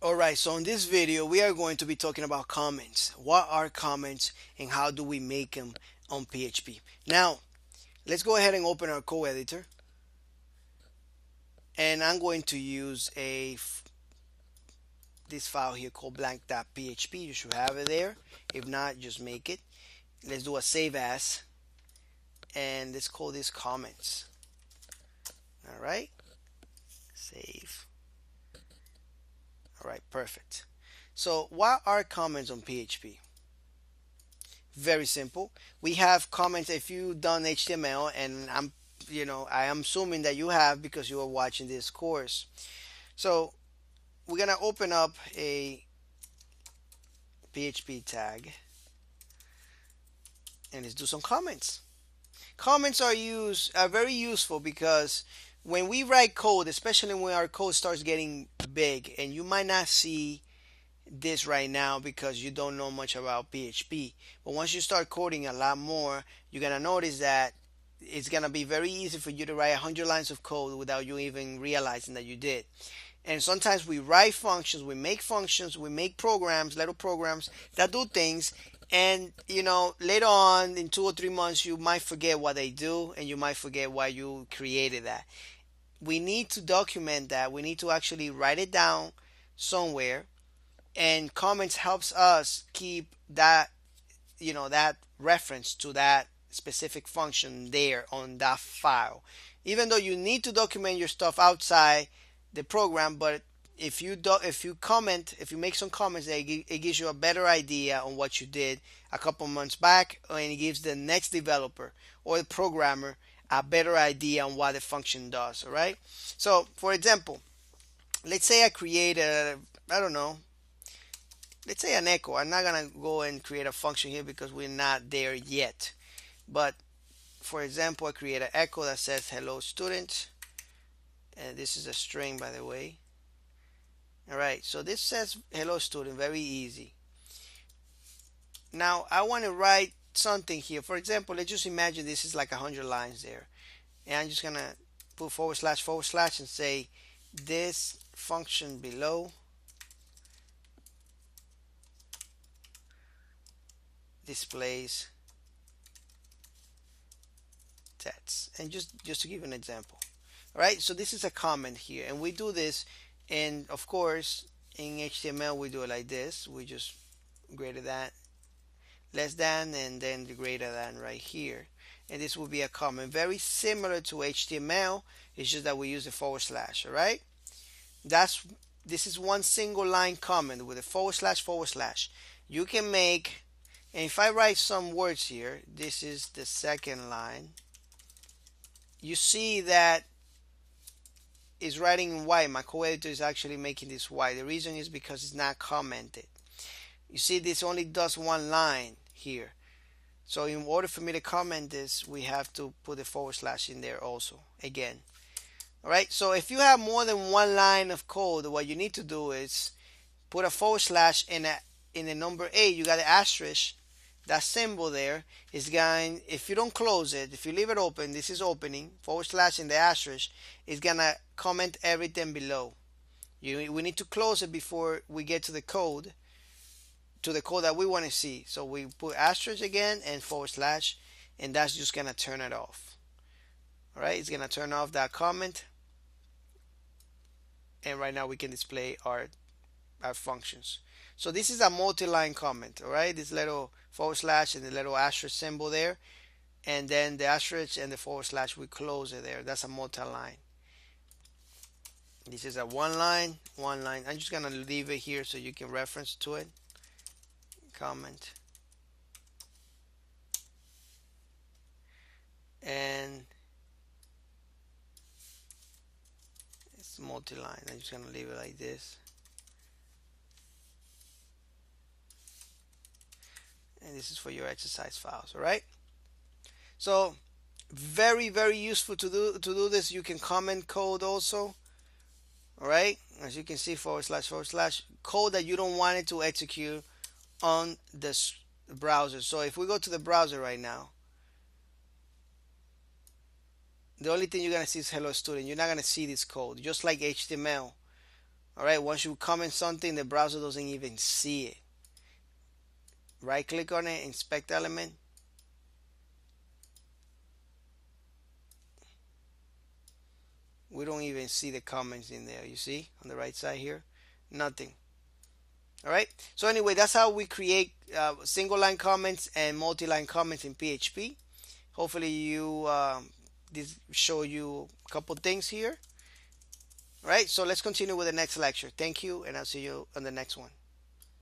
Alright, so in this video we are going to be talking about comments. What are comments and how do we make them on PHP? Now, let's go ahead and open our code editor, and I'm going to use this file here called blank.php. You should have it there. If not, just make it. Let's do a save as, and let's call this comments. Alright, save. Alright, perfect. So what are comments on PHP? Very simple. We have comments. If you've done HTML, and I am assuming that you have because you are watching this course. So we're gonna open up a PHP tag and let's do some comments. Comments are very useful because when we write code, especially when our code starts getting big, and you might not see this right now because you don't know much about PHP. But once you start coding a lot more, you're gonna notice that it's gonna be very easy for you to write 100 lines of code without you even realizing that you did. And sometimes we write functions, we make programs, little programs that do things, and later on in 2 or 3 months you might forget what they do, and you might forget why you created that. We need to document that. We need to actually write it down somewhere, and comments helps us keep that reference to that specific function there on that file, even though you need to document your stuff outside the program. But if you make some comments, it gives you a better idea on what you did a couple months back, and it gives the next developer or the programmer a better idea on what the function does. All right, so for example, let's say I create a, I don't know, let's say an echo. I'm not gonna go and create a function here because we're not there yet. But for example, I create an echo that says hello student, and this is a string, by the way. All right, so this says hello student, very easy. Now I want to write something here. For example, let's just imagine this is like 100 lines there, and I'm just gonna put forward slash and say this function below displays text. And just to give an example. All right, so this is a comment here, and we do this, and of course in HTML we do it like this. We just greater than, less than, and then the greater than right here, and this will be a comment very similar to HTML. It's just that we use a forward slash. All right, that's this is one single line comment with a forward slash. You can make, and if I write some words here, this is the second line. You see that is writing in white. My co-editor is actually making this white. The reason is because it's not commented. You see, this only does one line here. So in order for me to comment this, we have to put a forward slash in there also again. All right, so if you have more than one line of code, what you need to do is put a forward slash in the number 8. You got an asterisk. That symbol there is going, if you don't close it, if you leave it open, this is opening, forward slash in the asterisk is gonna comment everything below. We need to close it before we get to the code that we want to see. So we put asterisk again and forward slash, and that's just gonna turn it off. All right, it's gonna turn off that comment, and right now we can display our functions. So this is a multi-line comment. All right, this little forward slash and the little asterisk symbol there, and then the asterisk and the forward slash, we close it there. That's a multi-line. This is a one line. I'm just gonna leave it here so you can reference to it. Comment, and it's multi-line. I'm just gonna leave it like this. And this is for your exercise files. All right, so very useful to do this. You can comment code also. All right, as you can see, forward slash code that you don't want it to execute on this browser. So if we go to the browser right now, the only thing you're gonna see is hello student. You're not gonna see this code, just like HTML. All right, once you comment something, the browser doesn't even see it. Right click on it, inspect element. We don't even see the comments in there. You see on the right side here? Nothing. All right. So anyway, that's how we create single line comments and multi-line comments in PHP. Hopefully you this show you a couple things here. All right. So let's continue with the next lecture. Thank you, and I'll see you on the next one.